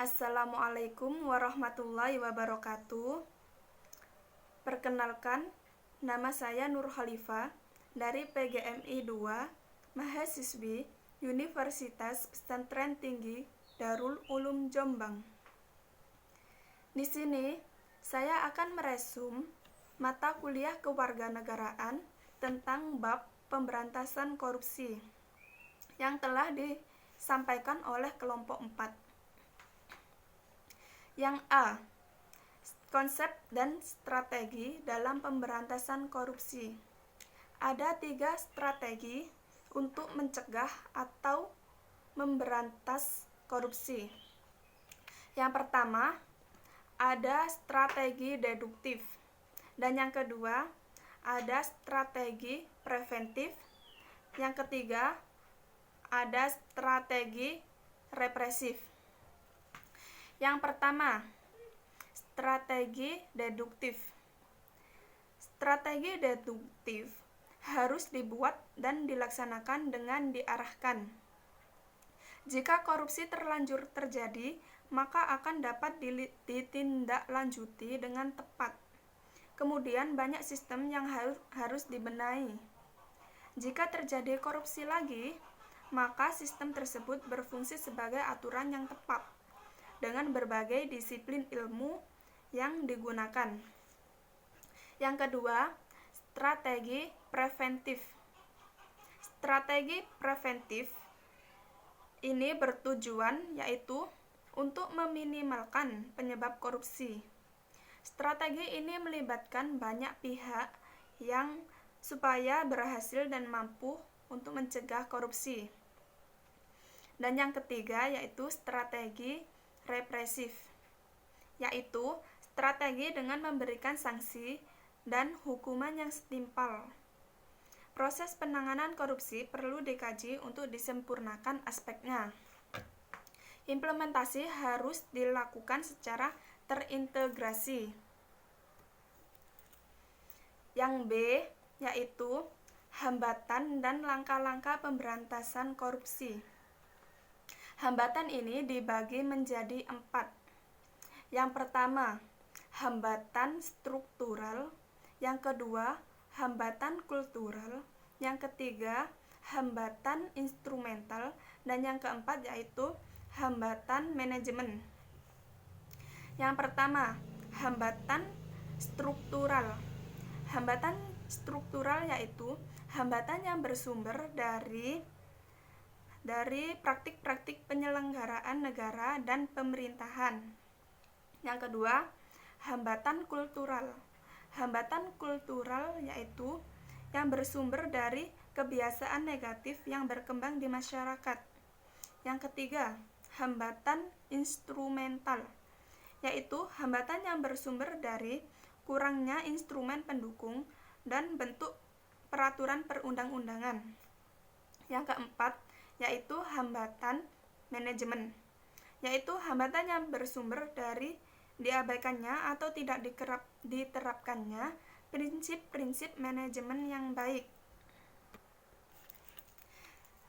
Assalamualaikum warahmatullahi wabarakatuh. Perkenalkan, nama saya Nur Khalifah dari PGMI 2, mahasiswi Universitas Pesantren Tinggi Darul Ulum Jombang. Di sini, saya akan meresum mata kuliah kewarganegaraan tentang bab pemberantasan korupsi yang telah disampaikan oleh kelompok 4. Yang A. Konsep dan strategi dalam pemberantasan korupsi. Ada 3 strategi untuk mencegah atau memberantas korupsi. Yang pertama, ada strategi deduktif. Dan yang kedua, ada strategi preventif. Yang ketiga, ada strategi represif. Yang pertama, strategi deduktif. Strategi deduktif harus dibuat dan dilaksanakan dengan diarahkan. Jika korupsi terlanjur terjadi, maka akan dapat ditindaklanjuti dengan tepat. Kemudian banyak sistem yang harus dibenahi. Jika terjadi korupsi lagi, maka sistem tersebut berfungsi sebagai aturan yang tepat dengan berbagai disiplin ilmu yang digunakan. Yang kedua, strategi preventif. Strategi preventif ini bertujuan yaitu untuk meminimalkan penyebab korupsi. Strategi ini melibatkan banyak pihak yang supaya berhasil dan mampu untuk mencegah korupsi. Dan yang ketiga yaitu strategi represif, yaitu strategi dengan memberikan sanksi dan hukuman yang setimpal. Proses penanganan korupsi perlu dikaji untuk disempurnakan aspeknya. Implementasi harus dilakukan secara terintegrasi. Yang B, yaitu hambatan dan langkah-langkah pemberantasan korupsi. Hambatan ini dibagi menjadi 4. Yang pertama, hambatan struktural. Yang kedua, hambatan kultural. Yang ketiga, hambatan instrumental. Dan yang keempat yaitu hambatan manajemen. Yang pertama, hambatan struktural. Hambatan struktural yaitu hambatan yang bersumber dari praktik-praktik penyelenggaraan negara dan pemerintahan. Yang kedua, hambatan kultural. Hambatan kultural yaitu yang bersumber dari kebiasaan negatif yang berkembang di masyarakat. Yang ketiga, hambatan instrumental, yaitu hambatan yang bersumber dari kurangnya instrumen pendukung dan bentuk peraturan perundang-undangan. Yang keempat, yaitu hambatan manajemen, yaitu hambatan yang bersumber dari diabaikannya atau tidak diterapkannya prinsip-prinsip manajemen yang baik.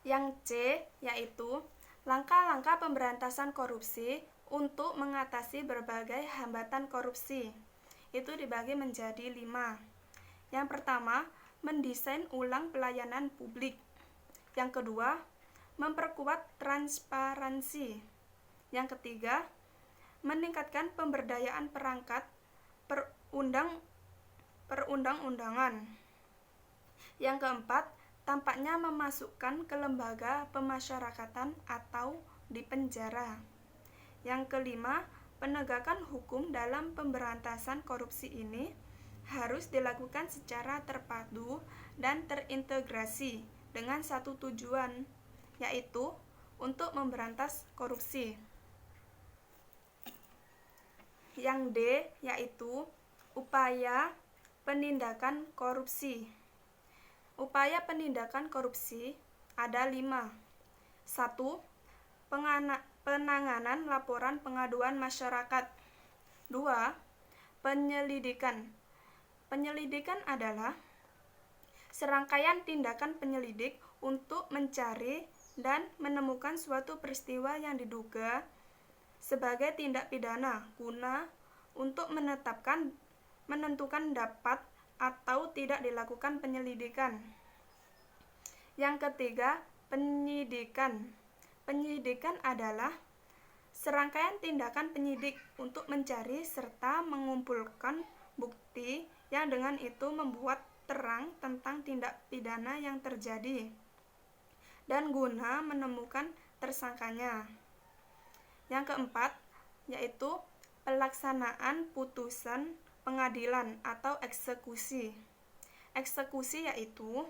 Yang C, yaitu langkah-langkah pemberantasan korupsi untuk mengatasi berbagai hambatan korupsi. Itu dibagi menjadi 5. Yang pertama, mendesain ulang pelayanan publik. Yang kedua, memperkuat transparansi. Yang ketiga, meningkatkan pemberdayaan perangkat perundang-undangan. Yang keempat, tampaknya memasukkan ke lembaga pemasyarakatan atau di penjara. Yang kelima, penegakan hukum dalam pemberantasan korupsi ini harus dilakukan secara terpadu dan terintegrasi dengan satu tujuan, yaitu untuk memberantas korupsi. Yang D, yaitu upaya penindakan korupsi. Upaya penindakan korupsi ada 5. 1. Penanganan laporan pengaduan masyarakat. 2. Penyelidikan. Penyelidikan adalah serangkaian tindakan penyelidik untuk mencari dan menemukan suatu peristiwa yang diduga sebagai tindak pidana guna untuk menentukan dapat atau tidak dilakukan penyelidikan. Yang ketiga, penyidikan. Penyidikan adalah serangkaian tindakan penyidik untuk mencari serta mengumpulkan bukti yang dengan itu membuat terang tentang tindak pidana yang terjadi dan guna menemukan tersangkanya. Yang keempat, yaitu pelaksanaan putusan pengadilan atau eksekusi. Eksekusi yaitu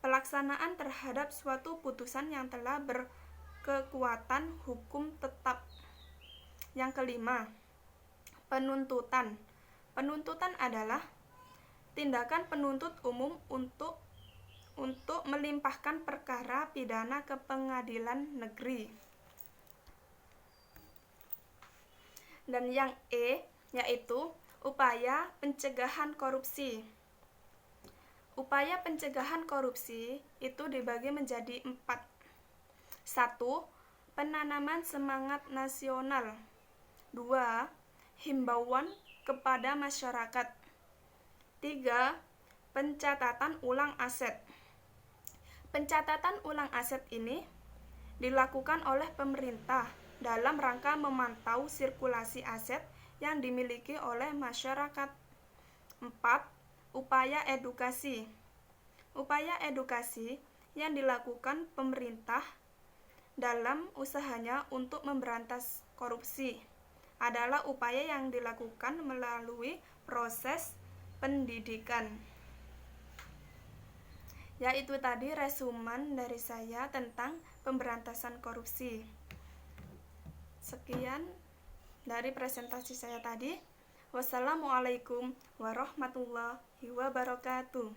pelaksanaan terhadap suatu putusan yang telah berkekuatan hukum tetap. Yang kelima, penuntutan. Penuntutan adalah tindakan penuntut umum untuk melimpahkan perkara pidana ke pengadilan negeri. Dan yang E, yaitu upaya pencegahan korupsi. Upaya pencegahan korupsi itu dibagi menjadi 4. 1. Penanaman semangat nasional. 2. Himbauan kepada masyarakat. 3. Pencatatan ulang aset. Pencatatan ulang aset ini dilakukan oleh pemerintah dalam rangka memantau sirkulasi aset yang dimiliki oleh masyarakat. 4. Upaya edukasi. Upaya edukasi yang dilakukan pemerintah dalam usahanya untuk memberantas korupsi adalah upaya yang dilakukan melalui proses pendidikan. Yaitu tadi resumen dari saya tentang pemberantasan korupsi. Sekian dari presentasi saya tadi. Wassalamualaikum warahmatullahi wabarakatuh.